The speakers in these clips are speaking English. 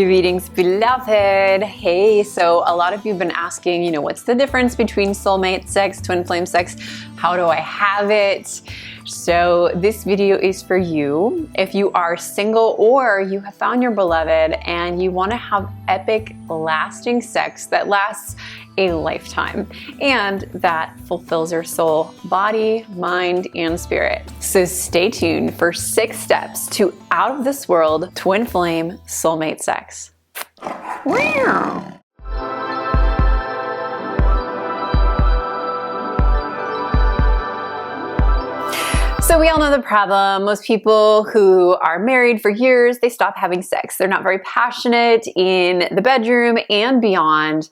Greetings, beloved. Hey, so a lot of you have been asking, what's the difference between soulmate sex, twin flame sex? How do I have it? So this video is for you. If you are single or you have found your beloved and you want to have epic, lasting sex that lasts a lifetime and that fulfills your soul, body, mind, and spirit. So stay tuned for 6 steps to out of this world twin flame soulmate sex. Wow. So we all know the problem. Most people who are married for years, they stop having sex. They're not very passionate in the bedroom and beyond.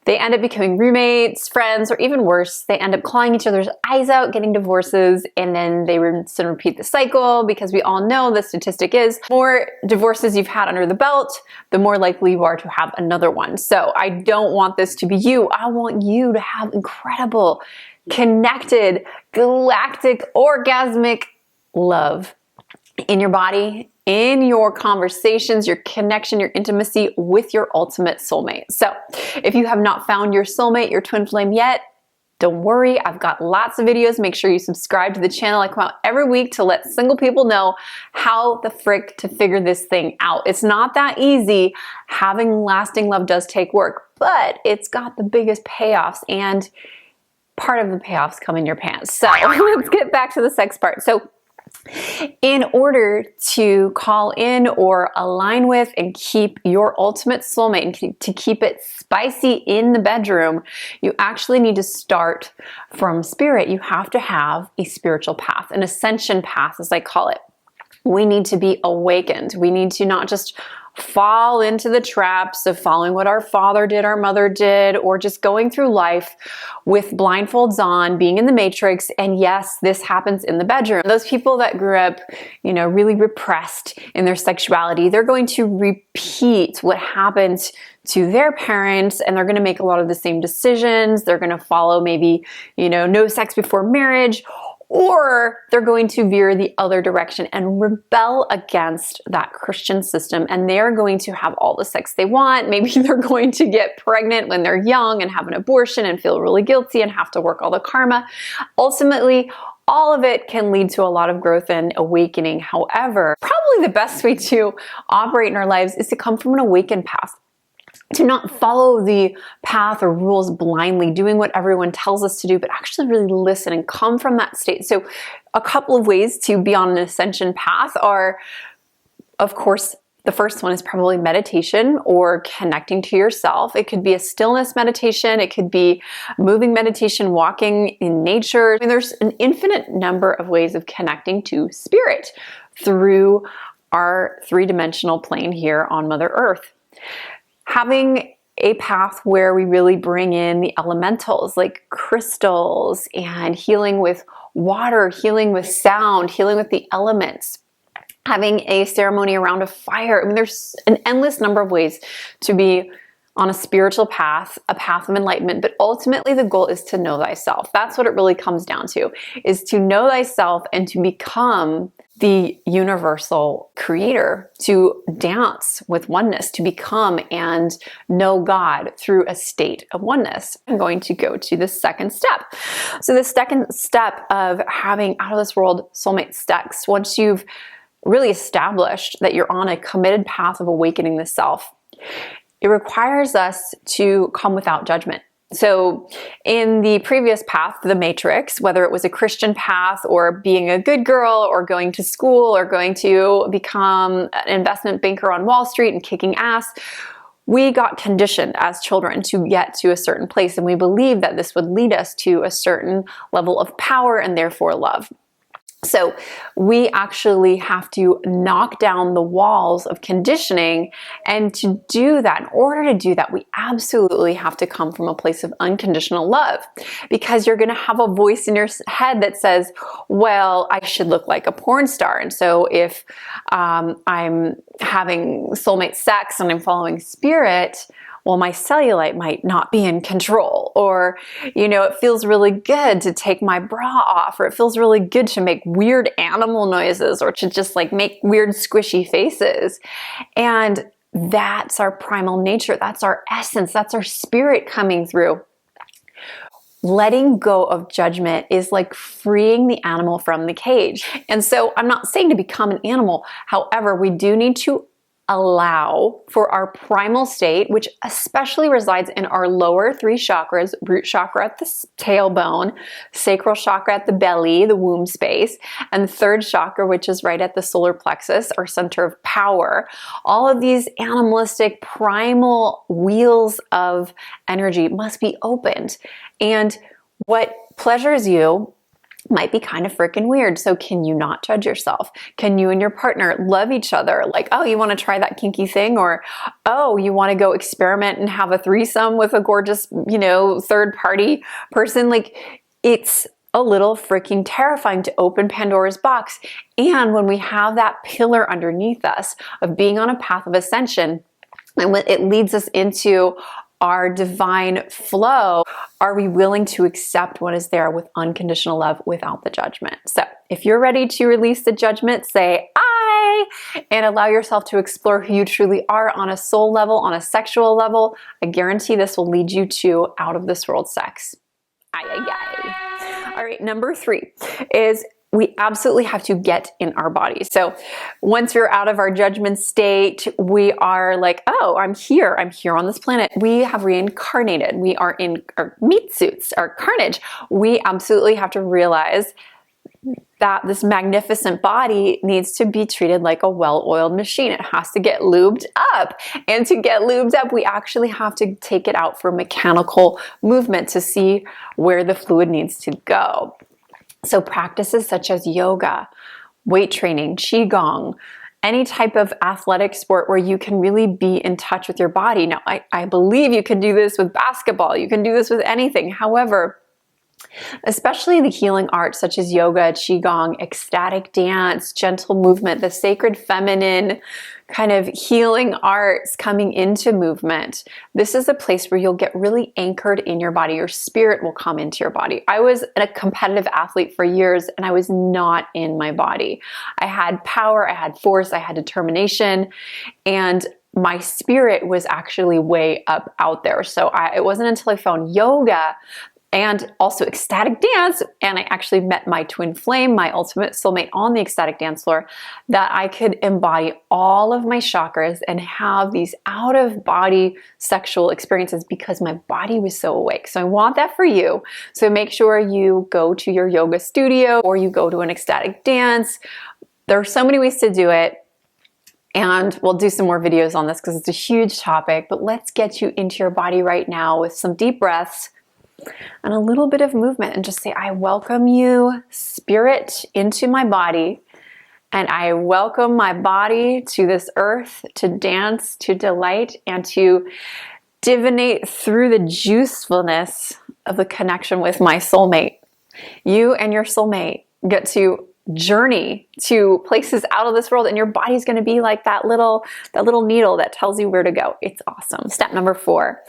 They end up becoming roommates, friends, or even worse, they end up clawing each other's eyes out, getting divorces, and then they rinse and repeat the cycle because we all know the statistic is the more divorces you've had under the belt, the more likely you are to have another one. So I don't want this to be you. I want you to have incredible, connected, galactic, orgasmic love in your body, in your conversations, your connection, your intimacy with your ultimate soulmate. So if you have not found your soulmate, your twin flame yet, don't worry, I've got lots of videos. Make sure you subscribe to the channel. I come out every week to let single people know how the frick to figure this thing out. It's not that easy. Having lasting love does take work, but it's got the biggest payoffs, and part of the payoffs come in your pants. So let's get back to the sex part. So in order to call in or align with and keep your ultimate soulmate and to keep it spicy in the bedroom, you actually need to start from spirit. You have to have a spiritual path, an ascension path, as I call it. We need to be awakened. We need to not just fall into the traps of following what our father did, our mother did, or just going through life with blindfolds on, being in the matrix. And yes, this happens in the bedroom. Those people that grew up, really repressed in their sexuality, they're going to repeat what happened to their parents, and they're going to make a lot of the same decisions. They're going to follow maybe, no sex before marriage, or they're going to veer the other direction and rebel against that Christian system, and they're going to have all the sex they want. Maybe they're going to get pregnant when they're young and have an abortion and feel really guilty and have to work all the karma. Ultimately, all of it can lead to a lot of growth and awakening. However, probably the best way to operate in our lives is to come from an awakened path. To not follow the path or rules blindly, doing what everyone tells us to do, but actually really listen and come from that state. So a couple of ways to be on an ascension path are, of course, the first one is probably meditation or connecting to yourself. It could be a stillness meditation. It could be moving meditation, walking in nature. There's an infinite number of ways of connecting to spirit through our 3-dimensional plane here on Mother Earth. Having a path where we really bring in the elementals like crystals and healing with water, healing with sound, healing with the elements. Having a ceremony around a fire. There's an endless number of ways to be on a spiritual path, a path of enlightenment, but ultimately the goal is to know thyself. That's what it really comes down to, is to know thyself and to become the universal creator, to dance with oneness, to become and know God through a state of oneness. I'm going to go to the second step. So the second step of having out of this world soulmate sex, once you've really established that you're on a committed path of awakening the self, it requires us to come without judgment. So in the previous path, the matrix, whether it was a Christian path or being a good girl or going to school or going to become an investment banker on Wall Street and kicking ass, we got conditioned as children to get to a certain place, and we believed that this would lead us to a certain level of power and therefore love. So we actually have to knock down the walls of conditioning, and to do that, in order to do that, we absolutely have to come from a place of unconditional love, because you're going to have a voice in your head that says, well, I should look like a porn star. And so if I'm having soulmate sex and I'm following spirit, well, my cellulite might not be in control, or, it feels really good to take my bra off, or it feels really good to make weird animal noises, or to just like make weird squishy faces. And That's our primal nature. That's our essence. That's our spirit coming through. Letting go of judgment is like freeing the animal from the cage. And so I'm not saying to become an animal. However, we do need to allow for our primal state, which especially resides in our lower 3 chakras: root chakra at the tailbone, sacral chakra at the belly, the womb space, and the 3rd chakra, which is right at the solar plexus, our center of power. All of these animalistic primal wheels of energy must be opened. And what pleasures you might be kind of freaking weird. So can you not judge yourself? Can you and your partner love each other? Like, oh, you want to try that kinky thing? Or, oh, you want to go experiment and have a threesome with a gorgeous, 3rd party person? Like, it's a little freaking terrifying to open Pandora's box. And when we have that pillar underneath us of being on a path of ascension, and when it leads us into our divine flow, are we willing to accept what is there with unconditional love without the judgment? So if you're ready to release the judgment, say I, and allow yourself to explore who you truly are on a soul level, on a sexual level. I guarantee this will lead you to out of this world sex. Aye, aye, aye. All right, number 3 is we absolutely have to get in our bodies. So once we're out of our judgment state, we are like, oh, I'm here on this planet. We have reincarnated. We are in our meat suits, our carnage. We absolutely have to realize that this magnificent body needs to be treated like a well-oiled machine. It has to get lubed up. And to get lubed up, we actually have to take it out for mechanical movement to see where the fluid needs to go. So practices such as yoga, weight training, qigong, any type of athletic sport where you can really be in touch with your body. Now, I believe you can do this with basketball. You can do this with anything. However, especially the healing arts such as yoga, qigong, ecstatic dance, gentle movement, the sacred feminine kind of healing arts coming into movement. This is a place where you'll get really anchored in your body. Your spirit will come into your body. I was a competitive athlete for years and I was not in my body. I had power, I had force, I had determination, and my spirit was actually way up out there. So it wasn't until I found yoga and also ecstatic dance, and I actually met my twin flame, my ultimate soulmate, on the ecstatic dance floor, that I could embody all of my chakras and have these out-of-body sexual experiences because my body was so awake. So I want that for you. So make sure you go to your yoga studio or you go to an ecstatic dance. There are so many ways to do it. And we'll do some more videos on this because it's a huge topic, but let's get you into your body right now with some deep breaths and a little bit of movement, and just say, I welcome you, spirit, into my body, and I welcome my body to this earth to dance, to delight, and to divinate through the juicefulness of the connection with my soulmate. You and your soulmate get to journey to places out of this world, and your body's going to be like that little needle that tells you where to go. It's awesome. Step number 4.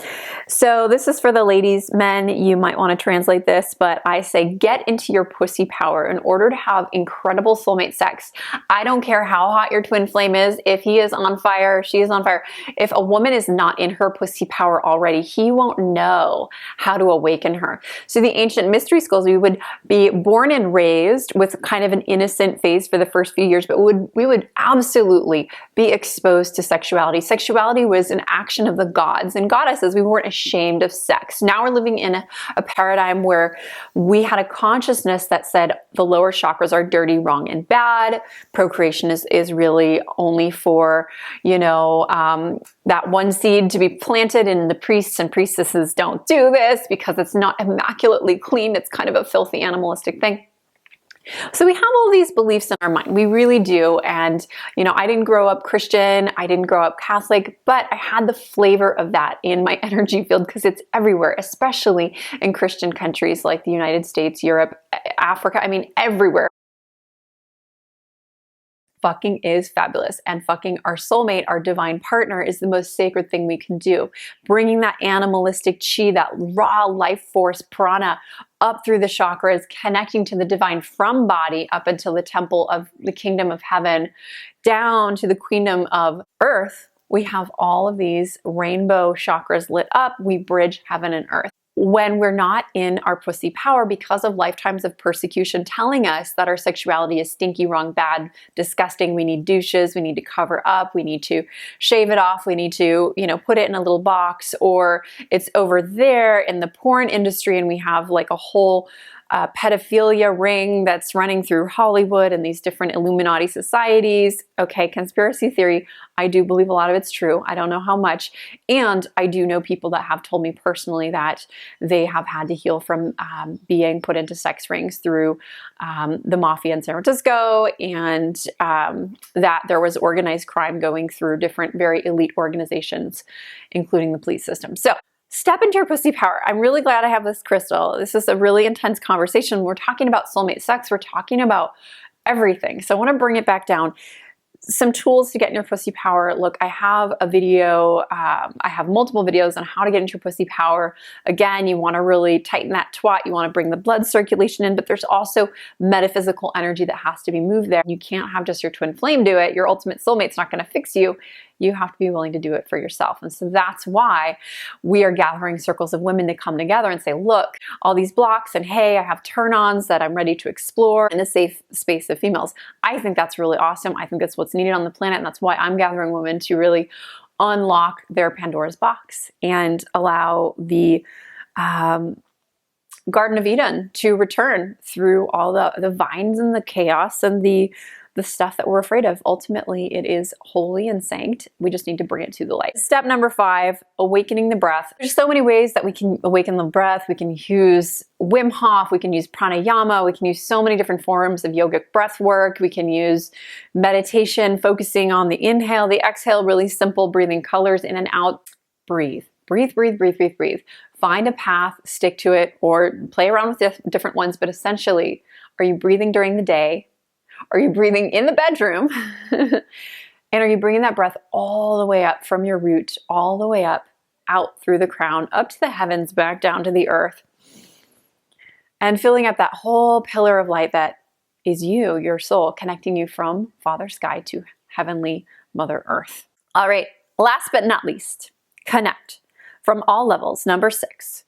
So this is for the ladies. Men, you might want to translate this, but I say get into your pussy power in order to have incredible soulmate sex. I don't care how hot your twin flame is. If he is on fire, she is on fire. If a woman is not in her pussy power already, he won't know how to awaken her. So the ancient mystery schools, we would be born and raised with kind of an innocent phase for the first few years, but we would absolutely be exposed to sexuality. Sexuality was an action of the gods and goddesses. We weren't ashamed of sex. Now we're living in a paradigm where we had a consciousness that said the lower chakras are dirty, wrong, and bad. Procreation is really only for, that one seed to be planted, and the priests and priestesses don't do this because it's not immaculately clean. It's kind of a filthy animalistic thing. So we have all these beliefs in our mind. We really do. And, I didn't grow up Christian. I didn't grow up Catholic, but I had the flavor of that in my energy field because it's everywhere, especially in Christian countries like the United States, Europe, Africa. I mean, everywhere. Fucking is fabulous, and fucking our soulmate, our divine partner, is the most sacred thing we can do. Bringing that animalistic chi, that raw life force prana, up through the chakras, connecting to the divine from body up until the temple of the kingdom of heaven, down to the queendom of earth, we have all of these rainbow chakras lit up. We bridge heaven and earth. When we're not in our pussy power because of lifetimes of persecution telling us that our sexuality is stinky, wrong, bad, disgusting, we need douches, we need to cover up, we need to shave it off, we need to, put it in a little box, or it's over there in the porn industry and we have like a whole pedophilia ring that's running through Hollywood and these different Illuminati societies. Okay, conspiracy theory, I do believe a lot of it's true. I don't know how much. And I do know people that have told me personally that they have had to heal from being put into sex rings through the mafia in San Francisco, and that there was organized crime going through different very elite organizations, including the police system. So step into your pussy power. I'm really glad I have this crystal. This is a really intense conversation. We're talking about soulmate sex. We're talking about everything. So I want to bring it back down. Some tools to get in your pussy power. Look, I have a video, I have multiple videos on how to get into your pussy power. Again, you want to really tighten that twat. You want to bring the blood circulation in, but there's also metaphysical energy that has to be moved there. You can't have just your twin flame do it. Your ultimate soulmate's not going to fix you. You have to be willing to do it for yourself. And so that's why we are gathering circles of women to come together and say, look, all these blocks, and hey, I have turn-ons that I'm ready to explore in a safe space of females. I think that's really awesome. I think that's what's needed on the planet. And that's why I'm gathering women to really unlock their Pandora's box and allow the Garden of Eden to return through all the vines and the chaos and the stuff that we're afraid of. Ultimately, it is holy and sanct. We just need to bring it to the light. Step number 5, awakening the breath. There's so many ways that we can awaken the breath. We can use Wim Hof, we can use pranayama, we can use so many different forms of yogic breath work. We can use meditation, focusing on the inhale, the exhale, really simple breathing colors in and out. Breathe. Breathe, breathe, breathe, breathe, breathe. Find a path, stick to it, or play around with different ones. But essentially, are you breathing during the day? Are you breathing in the bedroom? And are you bringing that breath all the way up from your root, all the way up, out through the crown, up to the heavens, back down to the earth, and filling up that whole pillar of light that is you, your soul, connecting you from Father Sky to Heavenly Mother Earth. All right, last but not least, connect from all levels. Number 6.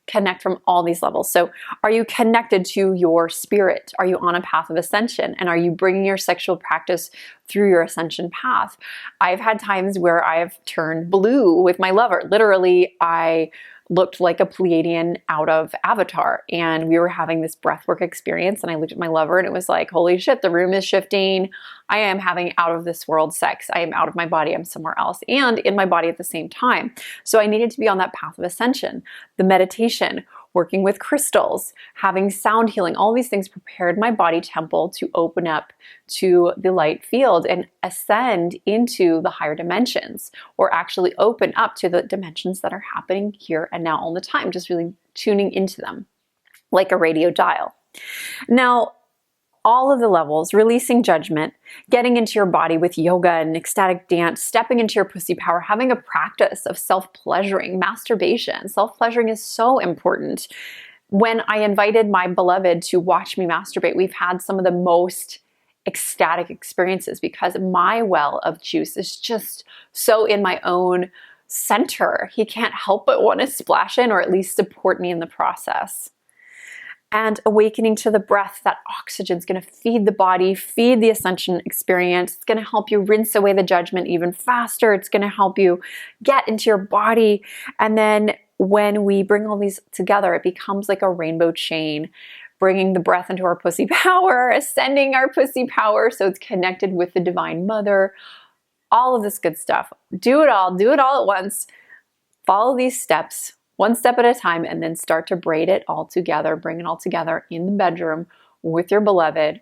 Connect from all these levels. So are you connected to your spirit? Are you on a path of ascension? And are you bringing your sexual practice through your ascension path? I've had times where I've turned blue with my lover. Literally, I looked like a Pleiadian out of Avatar, and we were having this breathwork experience, and I looked at my lover and it was like, holy shit, the room is shifting. I am having out of this world sex. I am out of my body. I'm somewhere else and in my body at the same time. So I needed to be on that path of ascension. The meditation, working with crystals, having sound healing, all these things prepared my body temple to open up to the light field and ascend into the higher dimensions, or actually open up to the dimensions that are happening here and now all the time, just really tuning into them like a radio dial. Now, all of the levels, releasing judgment, getting into your body with yoga and ecstatic dance, stepping into your pussy power, having a practice of self-pleasuring, masturbation. Self-pleasuring is so important. When I invited my beloved to watch me masturbate, we've had some of the most ecstatic experiences because my well of juice is just so in my own center. He can't help but want to splash in, or at least support me in the process. And awakening to the breath, that oxygen is going to feed the body, feed the ascension experience. It's going to help you rinse away the judgment even faster. It's going to help you get into your body. And then when we bring all these together, it becomes like a rainbow chain, bringing the breath into our pussy power, ascending our pussy power so it's connected with the Divine Mother, all of this good stuff. Do it all at once. Follow these steps, one step at a time, and then start to braid it all together, bring it all together in the bedroom with your beloved.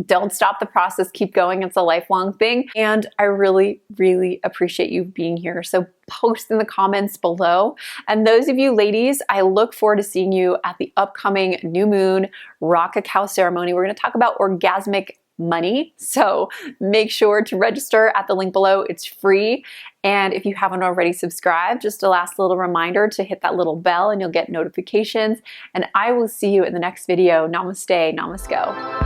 Don't stop the process, keep going. It's a lifelong thing. And I really, really appreciate you being here. So post in the comments below. And those of you ladies, I look forward to seeing you at the upcoming new moon rock cacao ceremony. We're going to talk about orgasmic money. So make sure to register at the link below. It's free. And if you haven't already subscribed, just a last little reminder to hit that little bell and you'll get notifications. And I will see you in the next video. Namaste, namasko.